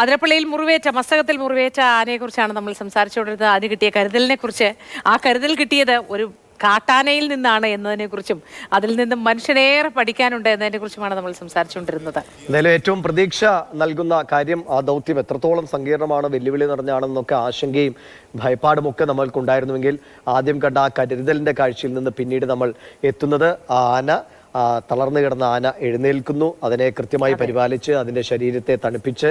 അതിരപ്പള്ളിയിൽ മസ്തകത്തിൽ മുറിവേറ്റ ആനയെക്കുറിച്ചാണ് നമ്മൾ സംസാരിച്ചുകൊണ്ടിരുന്നത്. അതിന് കിട്ടിയ കരുതലിനെ കുറിച്ച്. ആ കരുതൽ കിട്ടിയത് ഒരു കാട്ടാനയിൽ നിന്നാണ് എന്നതിനെക്കുറിച്ചും അതിൽ നിന്നും മനുഷ്യനേറെ പഠിക്കാനുണ്ട് എന്നതിനെക്കുറിച്ചുമാണ് നമ്മൾ സംസാരിച്ചുകൊണ്ടിരുന്നത്. എന്തായാലും ഏറ്റവും പ്രതീക്ഷ നൽകുന്ന കാര്യം ആ ദൗത്യം എത്രത്തോളം സങ്കീർണമാണ്, വെല്ലുവിളി നിറഞ്ഞാണെന്നൊക്കെ ആശങ്കയും ഭയപ്പാടുമൊക്കെ നമ്മൾക്കുണ്ടായിരുന്നുവെങ്കിൽ ആദ്യം കണ്ട ആ കരുതലിന്റെ കാഴ്ചയിൽ നിന്ന് പിന്നീട് നമ്മൾ എത്തുന്നത് ആന തളർന്നു കിടന്ന ആന എഴുന്നേൽക്കുന്നു, അതിനെ കൃത്യമായി പരിപാലിച്ച് അതിന്റെ ശരീരത്തെ തണുപ്പിച്ച്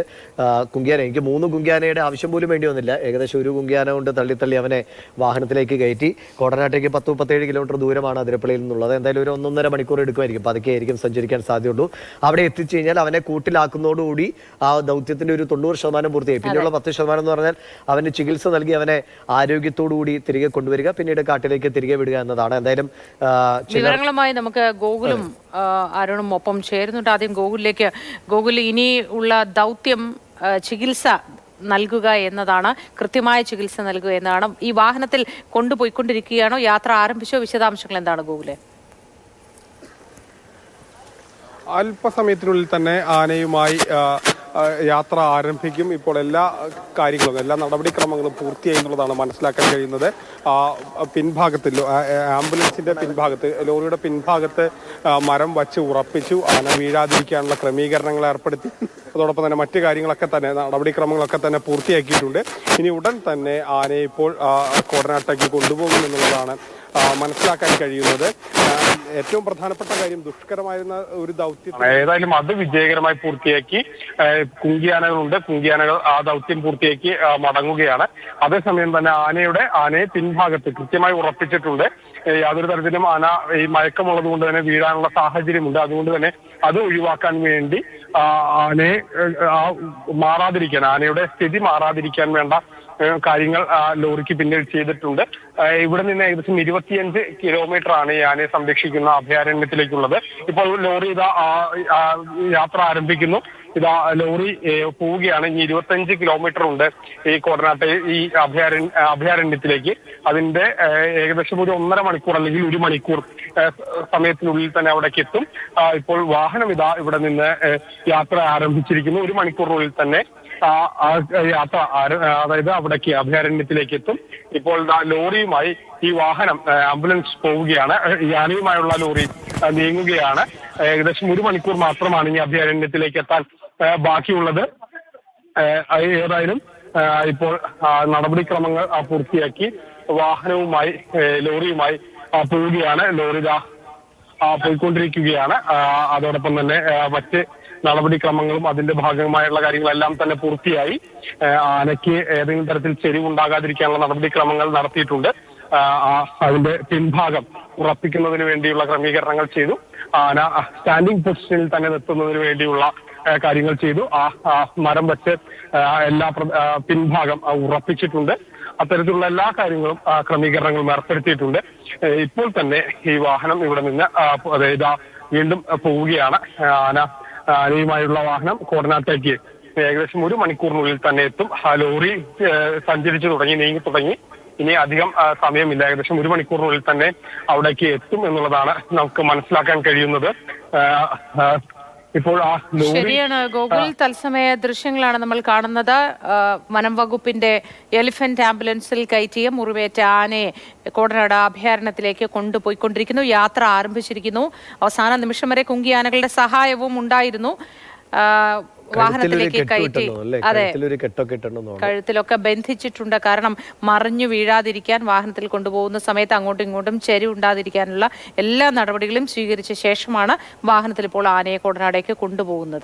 കുങ്കിയാന, എനിക്ക് 3 കുങ്കിയാനയുടെ ആവശ്യം പോലും വേണ്ടി വന്നില്ല. ഏകദേശം 1 കുങ്കിയാന കൊണ്ട് തള്ളി അവനെ വാഹനത്തിലേക്ക് കയറ്റി. കോടനാട്ടേക്ക് 10-37 കിലോമീറ്റർ ദൂരമാണ് അതിരപ്പള്ളിയിൽ നിന്നുള്ളത്. എന്തായാലും ഒരു 1-1.5 മണിക്കൂർ എടുക്കുമായിരിക്കും, പതുക്കെ ആയിരിക്കും സഞ്ചരിക്കാൻ സാധ്യതയുള്ളൂ. അവിടെ എത്തിച്ചു കഴിഞ്ഞാൽ അവനെ കൂട്ടിലാക്കുന്നതോടുകൂടി ആ ദൗത്യത്തിന്റെ ഒരു 90% പൂർത്തിയായി. പിന്നെയുള്ള 10% എന്ന് പറഞ്ഞാൽ അവന് ചികിത്സ നൽകി അവനെ ആരോഗ്യത്തോടുകൂടി തിരികെ കൊണ്ടുവരിക, പിന്നീട് കാട്ടിലേക്ക് തിരികെ വിടുക എന്നതാണ്. എന്തായാലും വിവരങ്ങളുമായി നമുക്ക് ഗോകുലും അരുണും ഒപ്പം ചേരുന്നുണ്ട്. ആദ്യം ഗോകുൽ, ഇനി ഉള്ള ദൗത്യം ചികിത്സ നൽകുക എന്നതാണ്, കൃത്യമായ ചികിത്സ നൽകുക എന്നതാണ്. ഈ വാഹനത്തിൽ കൊണ്ടുപോയിക്കൊണ്ടിരിക്കുകയാണോ, യാത്ര ആരംഭിച്ചോ? വിശദാംശങ്ങൾ എന്താണ് ഗോകുലെ? അല്പസമയത്തിനുള്ളിൽ തന്നെ ആനയുമായി യാത്ര ആരംഭിക്കും. ഇപ്പോൾ എല്ലാ നടപടിക്രമങ്ങളും പൂർത്തിയായി എന്നുള്ളതാണ് മനസ്സിലാക്കാൻ കഴിയുന്നത്. പിൻഭാഗത്ത് ആംബുലൻസിന്റെ പിൻഭാഗത്ത്, ലോറിയുടെ പിൻഭാഗത്ത് മരം വച്ച് ഉറപ്പിച്ചു. ആന വീഴാതിരിക്കാനുള്ള ക്രമീകരണങ്ങൾ ഏർപ്പെടുത്തി. അതോടൊപ്പം തന്നെ മറ്റു കാര്യങ്ങളൊക്കെ തന്നെ, നടപടിക്രമങ്ങളൊക്കെ തന്നെ പൂർത്തിയാക്കിയിട്ടുണ്ട്. ഇനി ഉടൻ തന്നെ ആനയെ ഇപ്പോൾ കോടനാട്ടേക്ക് കൊണ്ടുപോകും എന്നുള്ളതാണ് മനസ്സിലാക്കാൻ കഴിയുന്നത്. ഏറ്റവും പ്രധാനപ്പെട്ട കാര്യം, ദുഷ്കരമായിരുന്ന ഒരു ദൗത്യം ഏതായാലും അത് വിജയകരമായി പൂർത്തിയാക്കി. കുങ്കിയാനകളുണ്ട്, കുങ്കിയാനകൾ ആ ദൗത്യം പൂർത്തിയാക്കി മടങ്ങുകയാണ്. അതേസമയം തന്നെ ആനയെ പിൻഭാഗത്ത് കൃത്യമായി ഉറപ്പിച്ചിട്ടുണ്ട്. യാതൊരു തരത്തിലും ആന ഈ മയക്കമുള്ളത് കൊണ്ട് തന്നെ വീഴാനുള്ള സാഹചര്യമുണ്ട്. അതുകൊണ്ട് തന്നെ അത് ഒഴിവാക്കാൻ വേണ്ടി ആനയെ ആനയുടെ സ്ഥിതി മാറാതിരിക്കാൻ വേണ്ട കാര്യങ്ങൾ ലോറിക്ക് പിന്നീട് ചെയ്തിട്ടുണ്ട്. ഇവിടെ നിന്ന് ഏകദേശം 25 കിലോമീറ്റർ ആണ് ഈ ആനയെ സംരക്ഷിക്കുന്ന അഭയാരണ്യത്തിലേക്കുള്ളത്. ഇപ്പോൾ ലോറി യാത്ര ആരംഭിക്കുന്നു. ലോറി പോവുകയാണ്. ഇനി 25 കിലോമീറ്റർ ഉണ്ട് ഈ കോടനാട്ടെ ഈ അഭയാരണ്യത്തിലേക്ക്. അതിന്റെ ഏകദേശം ഒരു 1.5 മണിക്കൂർ അല്ലെങ്കിൽ 1 മണിക്കൂർ സമയത്തിനുള്ളിൽ തന്നെ അവിടേക്ക് എത്തും. ഇപ്പോൾ വാഹനം ഇവിടെ നിന്ന് യാത്ര ആരംഭിച്ചിരിക്കുന്നു. 1 മണിക്കൂറിനുള്ളിൽ തന്നെ യാത്ര അതായത് അവിടേക്ക് അഭയാരണ്യത്തിലേക്ക് എത്തും. ഇപ്പോൾ ലോറിയുമായി ഈ വാഹനം ആംബുലൻസ് പോവുകയാണ്. യാനയുമായുള്ള ലോറി നീങ്ങുകയാണ്. ഏകദേശം 1 മണിക്കൂർ മാത്രമാണ് ഈ അഭയാരണ്യത്തിലേക്ക് എത്താൻ ബാക്കിയുള്ളത്. ഏതായാലും ഇപ്പോൾ നടപടിക്രമങ്ങൾ പൂർത്തിയാക്കി വാഹനവുമായി ലോറിയുമായി പോവുകയാണ്. ലോറി പോയിക്കൊണ്ടിരിക്കുകയാണ്. അതോടൊപ്പം തന്നെ മറ്റ് നടപടിക്രമങ്ങളും അതിന്റെ ഭാഗമായുള്ള കാര്യങ്ങളെല്ലാം തന്നെ പൂർത്തിയായി. ആനയ്ക്ക് ഏതെങ്കിലും തരത്തിൽ ചെരിവുണ്ടാകാതിരിക്കാനുള്ള നടപടിക്രമങ്ങൾ നടത്തിയിട്ടുണ്ട്. അതിന്റെ പിൻഭാഗം ഉറപ്പിക്കുന്നതിന് വേണ്ടിയുള്ള ക്രമീകരണങ്ങൾ ചെയ്തു. ആന സ്റ്റാൻഡിംഗ് പൊസിഷനിൽ തന്നെ നിർത്തുന്നതിന് വേണ്ടിയുള്ള കാര്യങ്ങൾ ചെയ്തു. മരം വെച്ച് എല്ലാ പിൻഭാഗം ഉറപ്പിച്ചിട്ടുണ്ട്. അത്തരത്തിലുള്ള എല്ലാ കാര്യങ്ങളും ക്രമീകരണങ്ങളും ഏർപ്പെടുത്തിയിട്ടുണ്ട്. ഇപ്പോൾ തന്നെ ഈ വാഹനം ഇവിടെ നിന്ന് വീണ്ടും പോവുകയാണ്. ആനയുമായുള്ള വാഹനം കോടനാട്ടേക്ക് ഏകദേശം 1 മണിക്കൂറിനുള്ളിൽ തന്നെ എത്തും. ലോറി നീങ്ങി തുടങ്ങി. ഇനി അധികം സമയമില്ല. ഏകദേശം 1 മണിക്കൂറിനുള്ളിൽ തന്നെ അവിടേക്ക് എത്തും എന്നുള്ളതാണ് നമുക്ക് മനസ്സിലാക്കാൻ കഴിയുന്നത്. ഇപ്പോൾ ശരിയാണ് ഗോകുൽ, തത്സമയ ദൃശ്യങ്ങളാണ് നമ്മൾ കാണുന്നത്. വനം വകുപ്പിന്റെ എലിഫന്റ് ആംബുലൻസിൽ കയറ്റിയ മുറിവേറ്റ ആനയെ കോടനാട് അഭയാരണ്യത്തിലേക്ക് കൊണ്ടുപോയിക്കൊണ്ടിരിക്കുന്നു. യാത്ര ആരംഭിച്ചിരിക്കുന്നു. അവസാന നിമിഷം വരെ കുങ്കിയാനകളുടെ സഹായവും ഉണ്ടായിരുന്നു. വാഹനത്തിലേക്ക് കയറ്റി, അതെ, കഴുത്തിലൊക്കെ ബന്ധിച്ചിട്ടുണ്ട്. കാരണം മറിഞ്ഞു വീഴാതിരിക്കാൻ വാഹനത്തിൽ കൊണ്ടുപോകുന്ന സമയത്ത് അങ്ങോട്ടും ഇങ്ങോട്ടും ചെരിവുണ്ടാതിരിക്കാനുള്ള എല്ലാ നടപടികളും സ്വീകരിച്ച ശേഷമാണ് വാഹനത്തിൽ ഇപ്പോൾ ആനയെ കോടനാടേക്ക് കൊണ്ടുപോകുന്നത്.